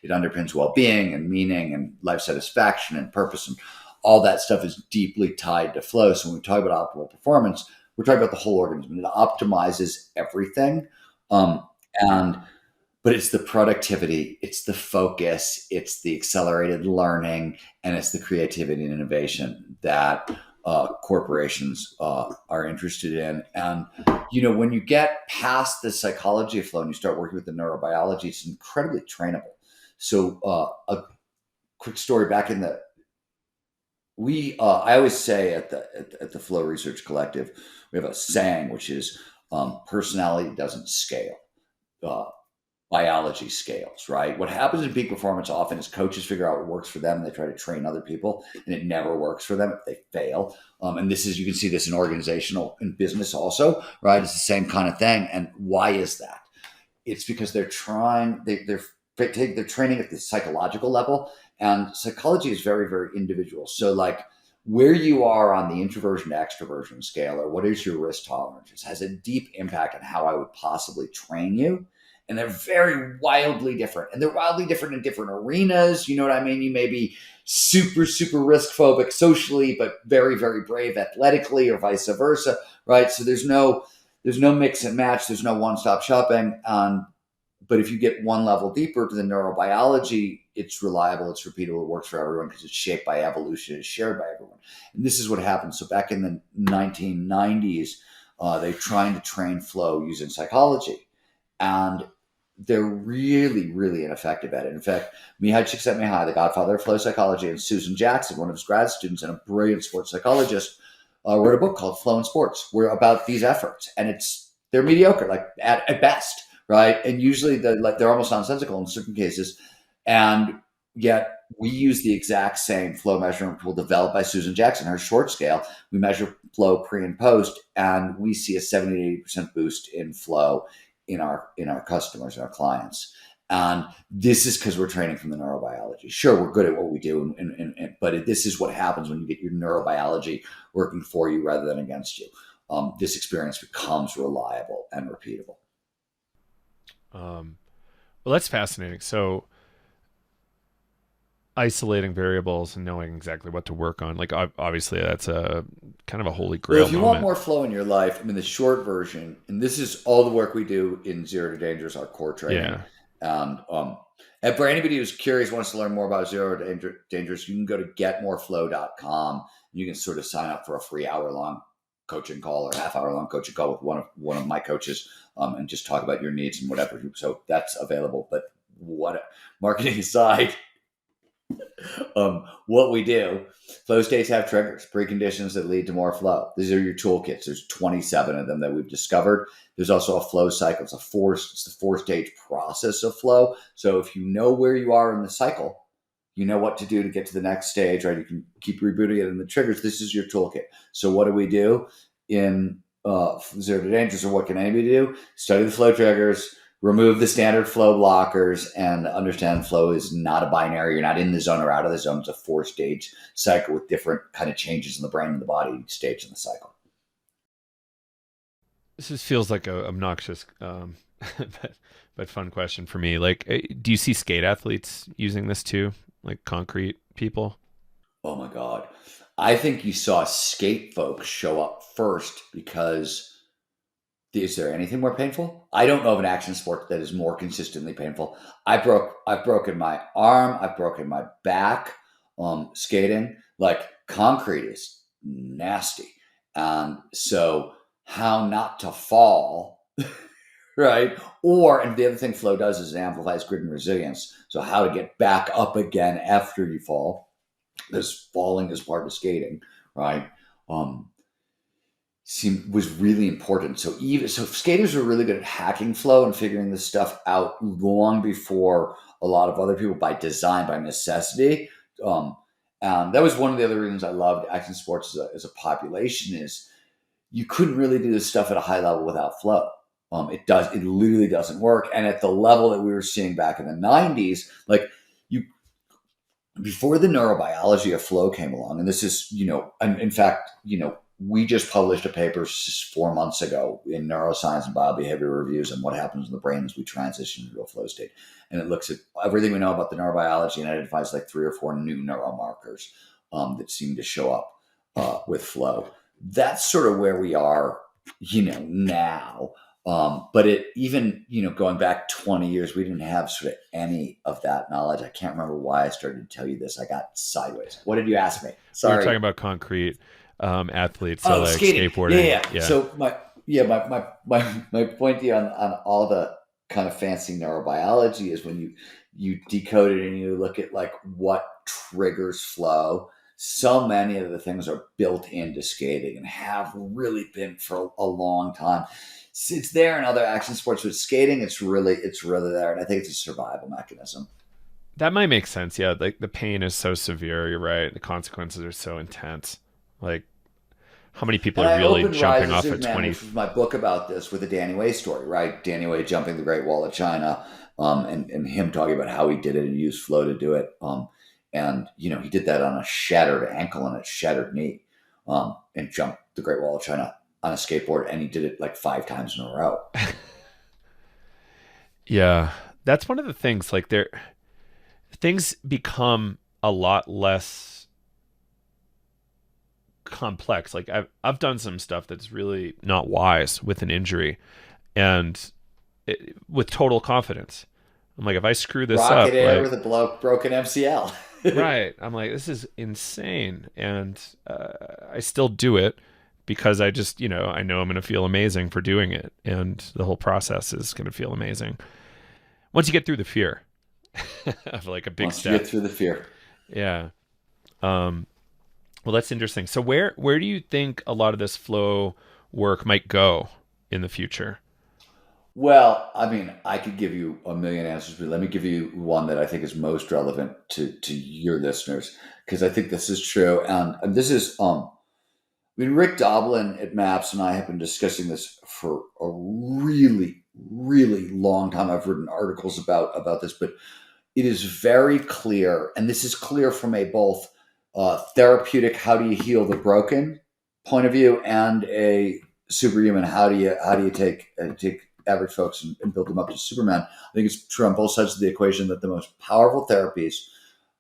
It underpins well-being and meaning and life satisfaction and purpose, and all that stuff is deeply tied to flow. So when we talk about optimal performance, we're talking about the whole organism. It optimizes everything. And but it's the productivity, it's the focus, it's the accelerated learning, and it's the creativity and innovation that corporations are interested in. And when you get past the psychology of flow and you start working with the neurobiology, it's incredibly trainable. So a quick story back in the we I always say at the Flow Research Collective, we have a saying, which is, personality doesn't scale. Uh, Biology scales, right? What happens in peak performance often is coaches figure out what works for them and they try to train other people, and it never works for them if they fail. And this is, you can see this in organizational and business also, right? It's the same kind of thing. And why is that? It's because they're training at the psychological level, and psychology is very, very individual. So like, where you are on the introversion to extroversion scale, or what is your risk tolerance, has a deep impact on how I would possibly train you. And they're very wildly different, and they're wildly different in different arenas. You know what I mean? You may be super, super risk phobic socially, but very, very brave athletically, or vice versa, right? So there's no mix and match. There's no one-stop shopping. But if you get one level deeper to the neurobiology, it's reliable, it's repeatable, it works for everyone because it's shaped by evolution, it's shared by everyone. And this is what happened. So back in the 1990s, they're trying to train flow using psychology. And they're really, really ineffective at it. In fact, Mihai Csikszentmihalyi, the godfather of flow psychology, and Susan Jackson, one of his grad students and a brilliant sports psychologist, wrote a book called Flow in Sports, where about these efforts. And they're mediocre, like at best, right? And usually they're almost nonsensical in certain cases. And yet we use the exact same flow measurement tool developed by Susan Jackson, her short scale. We measure flow pre and post, and we see a 70 to 80% boost in flow in our customers and our clients. And this is because we're training from the neurobiology. Sure, we're good at what we do, but this is what happens when you get your neurobiology working for you rather than against you. This experience becomes reliable and repeatable. Um, well, that's fascinating. So isolating variables and knowing exactly what to work on, like obviously that's a kind of a holy Well, grail if you want moment. more flow in your life, I mean, the short version, and this is all the work we do in Zero to Dangerous, our core training. Yeah. And for anybody who's curious, wants to learn more about Zero to Dangerous, you can go to getmoreflow.com. You can sort of sign up for a free hour-long coaching call or half-hour-long coaching call with one of my coaches, and just talk about your needs and whatever. So that's available. But what marketing aside, what we do, flow states have triggers, preconditions that lead to more flow. These are your toolkits. There's 27 of them that we've discovered. There's also a flow cycle. It's the four-stage process of flow. So if you know where you are in the cycle, you know what to do to get to the next stage, right? You can keep rebooting it in the triggers. This is your toolkit. So what do we do in Zero to Dangerous, or what can anybody do? Study the flow triggers, remove the standard flow blockers, and understand flow is not a binary. You're not in the zone or out of the zone. It's a four-stage cycle with different kind of changes in the brain and the body each stage in the cycle. This just feels like a obnoxious but fun question for me. Like, do you see skate athletes using this too, like concrete people? Oh my God. I think you saw skate folks show up first because is there anything more painful? I don't know of an action sport that is more consistently painful. I've broken my arm, I've broken my back, skating. Like concrete is nasty. And so how not to fall, right? And the other thing flow does is it amplifies grit and resilience. So how to get back up again after you fall. This falling is part of skating, right? Um, was really important. So skaters were really good at hacking flow and figuring this stuff out long before a lot of other people, by design, by necessity. Um, and that was one of the other reasons I loved action sports as a population, is you couldn't really do this stuff at a high level without flow. It literally doesn't work. And at the level that we were seeing back in the 90s, like you before the neurobiology of flow came along, and this is, and in fact, we just published a paper 4 months ago in Neuroscience and Biobehavior Reviews on what happens in the brain as we transition into a flow state. And it looks at everything we know about the neurobiology and identifies like 3 or 4 new neuromarkers that seem to show up with flow. That's sort of where we are, now. But going back 20 years, we didn't have sort of any of that knowledge. I can't remember why I started to tell you this. I got sideways. What did you ask me? We were talking Sorry. about concrete athletes, so Oh, like skating. Yeah, skateboarding. yeah. Yeah. So my point to you on all the kind of fancy neurobiology is when you decode it and you look at like what triggers flow. So many of the things are built into skating and have really been for a long time. It's there in other action sports, but skating, it's really there, and I think it's a survival mechanism. That might make sense. Yeah, like the pain is so severe. You're right. The consequences are so intense. Like, how many people And are I really opened Rise jumping of off at Superman, 20? which was my book about this, with a Danny Way story, right? Danny Way jumping the Great Wall of China, and him talking about how he did it and used flow to do it. And he did that on a shattered ankle and a shattered knee, and jumped the Great Wall of China on a skateboard, and he did it like 5 times in a row. Yeah, that's one of the things. Like, things become a lot less complex. Like, I've done some stuff that's really not wise with an injury, and with total confidence. I'm like, if I screw this Rocket up, Air like, with a broken MCL. right? I'm like, this is insane, and I still do it because I just, I know I'm going to feel amazing for doing it, and the whole process is going to feel amazing once you get through the fear of like a big Once you step. get through the fear. Yeah. Um, well, that's interesting. So where do you think a lot of this flow work might go in the future? Well, I mean, I could give you a million answers, but let me give you one that I think is most relevant to your listeners, because I think this is true. And this is, I mean, Rick Doblin at MAPS and I have been discussing this for a really, really long time. I've written articles about this, but it is very clear, and this is clear from a both therapeutic, how do you heal the broken point of view, and a superhuman, how do you take average folks and build them up to Superman. I think it's true on both sides of the equation that the most powerful therapies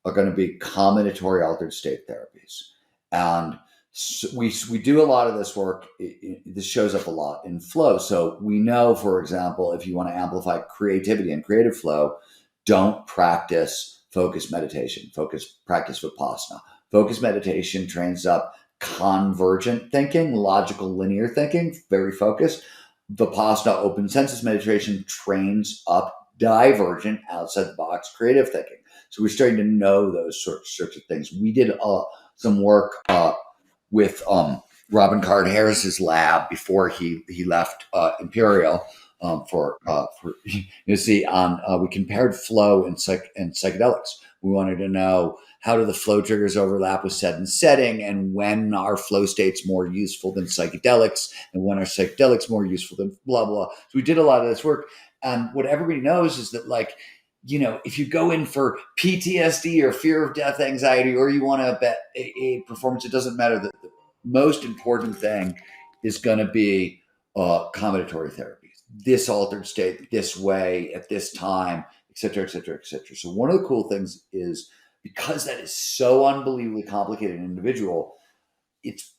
are going to be combinatory altered state therapies, and so we do a lot of this work. This shows up a lot in flow. So we know, for example, if you want to amplify creativity and creative flow, don't practice focused meditation. Practice vipassana. Focused meditation trains up convergent thinking, logical linear thinking, very focused. Vipassana, open sensus meditation, trains up divergent, outside the box creative thinking. So we're starting to know those sorts of things. We did some work with Robin Card Harris's lab before he left Imperial for you see on we compared flow and psychedelics. We wanted to know how do the flow triggers overlap with set and setting, and when are flow states more useful than psychedelics, and when are psychedelics more useful than blah blah. So we did a lot of this work, and what everybody knows is that if you go in for PTSD or fear of death anxiety, or you want to bet a performance, it doesn't matter. The most important thing is going to be combinatory therapies, this altered state, this way, at this time, et cetera, et cetera, et cetera. So one of the cool things is because that is so unbelievably complicated and individual, it's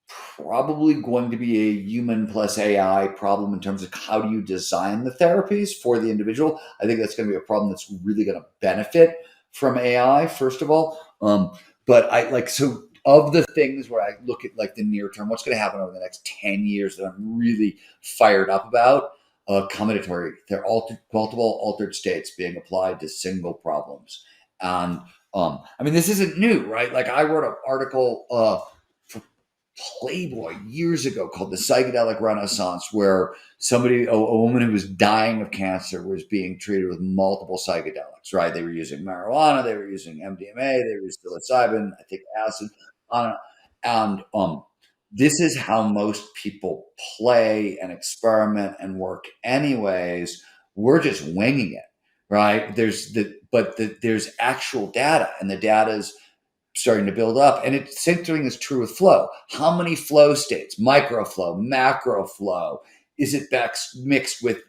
probably going to be a human plus AI problem in terms of how do you design the therapies for the individual. I think that's going to be a problem that's really going to benefit from AI, first of all. But I like, so of the things where I look at like the near term, what's going to happen over the next 10 years that I'm really fired up about, combinatory, they're multiple altered states being applied to single problems. And I mean, this isn't new, right? Like I wrote an article for Playboy years ago called The Psychedelic Renaissance, where a woman who was dying of cancer was being treated with multiple psychedelics, right? They were using marijuana, they were using MDMA, they were using psilocybin, I think acid, on and this is how most people play and experiment and work anyways. We're just winging it, right? There's actual data, and the data is starting to build up. And same thing is true with flow. How many flow states, micro flow, macro flow, is it mixed with,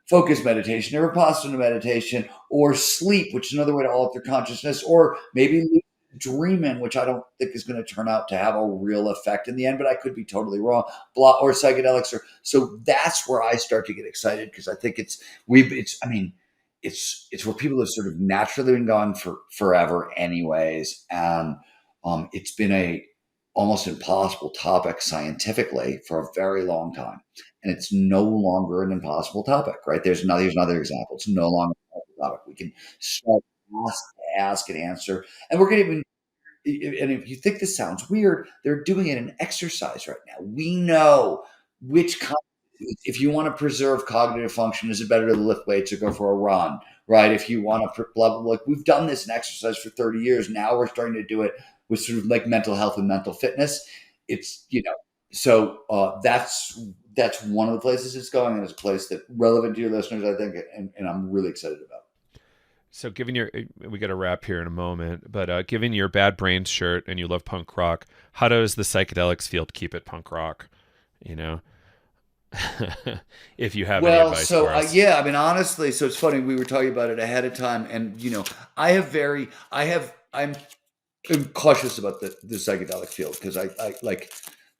focus meditation or vipassana meditation or sleep, which is another way to alter consciousness, or maybe dreaming, which I don't think is going to turn out to have a real effect in the end, but I could be totally wrong. Or psychedelics, so that's where I start to get excited because I think it's where people have sort of naturally been going for forever anyways, and it's been a almost impossible topic scientifically for a very long time, and it's no longer an impossible topic, right? Here's another example. It's no longer an impossible topic. We can start ask and answer, and we're going to even, and if you think this sounds weird, they're doing it in exercise right now. We know which if you want to preserve cognitive function, is it better to lift weights or go for a run, right? If you want to, blah, blah, blah. Like we've done this in exercise for 30 years. Now we're starting to do it with sort of like mental health and mental fitness. It's, so that's one of the places it's going, and it's a place that relevant to your listeners, I think, and I'm really excited about. So, we got to wrap here in a moment, but given your Bad Brains shirt and you love punk rock, how does the psychedelics field keep it punk rock? You know, if you have any Well, advice so for us. yeah, I mean, honestly, so it's funny. We were talking about it ahead of time, and I'm cautious about the psychedelic field because I like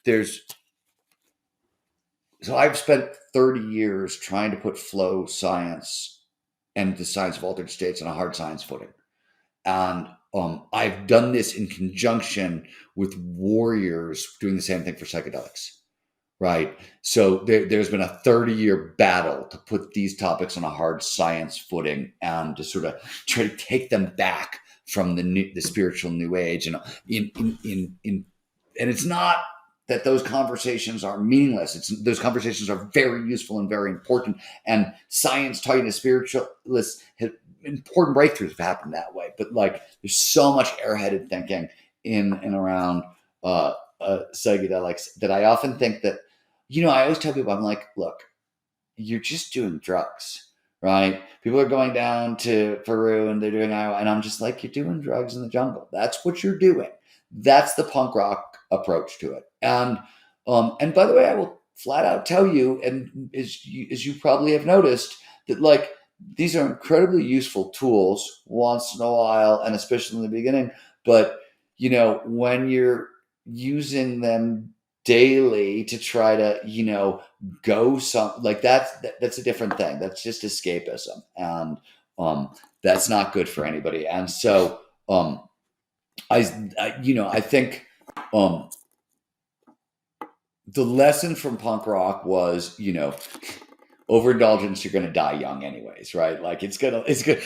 there's so I've spent 30 years trying to put flow science and the science of altered states on a hard science footing. And I've done this in conjunction with warriors doing the same thing for psychedelics. Right. So there's been a 30-year battle to put these topics on a hard science footing and to sort of try to take them back from the spiritual new age. And and it's not that those conversations are meaningless. Those conversations are very useful and very important. And science talking to spiritualists, important breakthroughs have happened that way. But like, there's so much airheaded thinking in and around psychedelics that I often think that, I always tell people, I'm like, look, you're just doing drugs, right? People are going down to Peru and they're doing Iowa, and I'm just like, you're doing drugs in the jungle. That's what you're doing. That's the punk rock approach to it. And by the way, I will flat out tell you, and as you probably have noticed, that like these are incredibly useful tools once in a while, and especially in the beginning. But when you're using them daily to try to go some like that's a different thing. That's just escapism, and that's not good for anybody. And so I think um the lesson from punk rock was, overindulgence, you're going to die young anyways, right? Like it's good.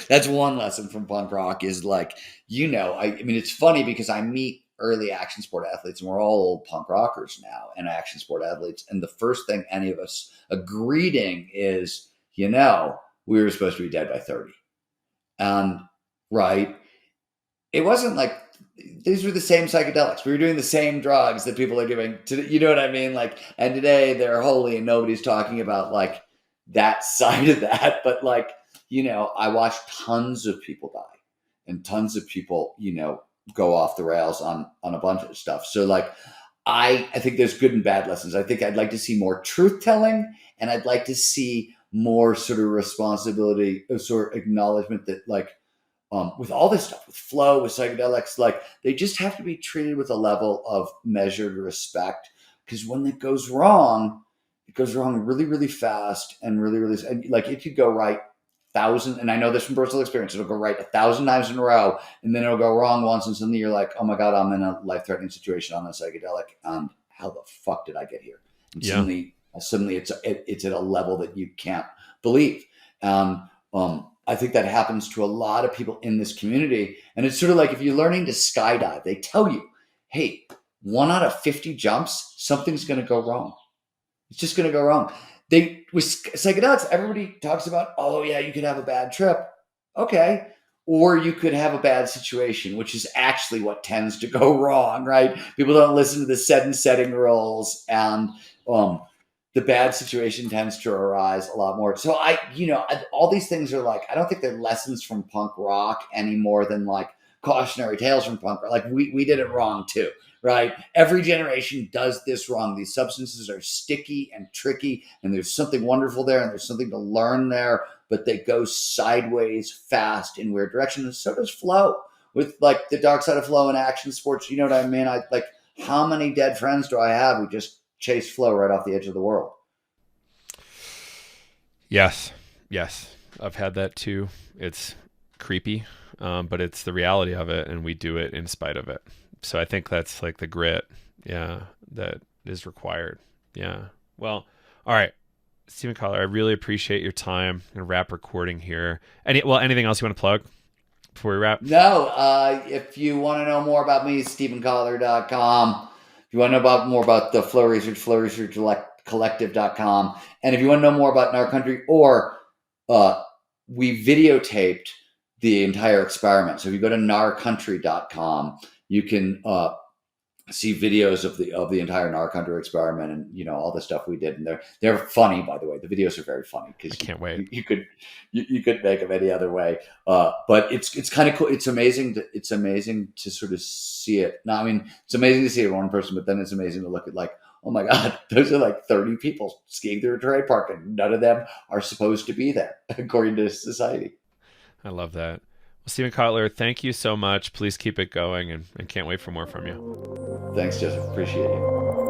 That's one lesson from punk rock is like, I mean, it's funny because I meet early action sport athletes and we're all old punk rockers now and action sport athletes. And the first thing any of us are greeting is, we were supposed to be dead by 30. And right. It wasn't like these were the same psychedelics. We were doing the same drugs that people are doing today. You know what I mean? Like, and today they're holy and nobody's talking about like that side of that. But like, I watched tons of people die and tons of people, go off the rails on a bunch of stuff. So like, I think there's good and bad lessons. I think I'd like to see more truth telling, and I'd like to see more sort of responsibility, sort of acknowledgement that like, with all this stuff, with flow, with psychedelics, like they just have to be treated with a level of measured respect. Because when it goes wrong really, really fast and really, really, and like it could go right thousand. And I know this from personal experience. It'll go right 1,000 times in a row, and then it'll go wrong once, and suddenly you're like, oh my god, I'm in a life-threatening situation on a psychedelic. How the fuck did I get here? And Yeah. suddenly it's at a level that you can't believe. And I think that happens to a lot of people in this community. And it's sort of like if you're learning to skydive, they tell you, hey, 1 out of 50 jumps, something's going to go wrong. It's just going to go wrong. With psychedelics, everybody talks about, oh yeah, you could have a bad trip. Okay. Or you could have a bad situation, which is actually what tends to go wrong, right? People don't listen to the set and setting rules, and the bad situation tends to arise a lot more. So all these things are like, I don't think they're lessons from punk rock any more than like cautionary tales from punk rock. Like we did it wrong too, right? Every generation does this wrong. These substances are sticky and tricky, and there's something wonderful there, and there's something to learn there, but they go sideways fast in weird directions. And so does flow with like the dark side of flow in action sports. You know what I mean? I like, how many dead friends do I have who just chase flow right off the edge of the world? Yes. Yes. I've had that too. It's creepy, but it's the reality of it, and we do it in spite of it. So I think that's like the grit, yeah, that is required. Yeah. Well, all right, Stephen Kotler, I really appreciate your time and wrap recording here. Anything else you want to plug before we wrap? No, if you want to know more about me, stephenkotler.com. If you want to know more about the Flow Research Collective.com. And if you want to know more about Gnar Country, or we videotaped the entire experiment. So if you go to gnarcountry.com, you can see videos of the entire Gnar Country experiment, and all the stuff we did. And they're funny, by the way. The videos are very funny I because can't wait. you could make them any other way. But it's kind of cool. It's amazing to sort of see it. Now, I mean, it's amazing to see it one person, but then it's amazing to look at like, oh my God, those are like 30 people skiing through a terrain park, and none of them are supposed to be there according to society. I love that. Well, Stephen Kotler, thank you so much. Please keep it going, and can't wait for more from you. Thanks, Joseph. Appreciate you.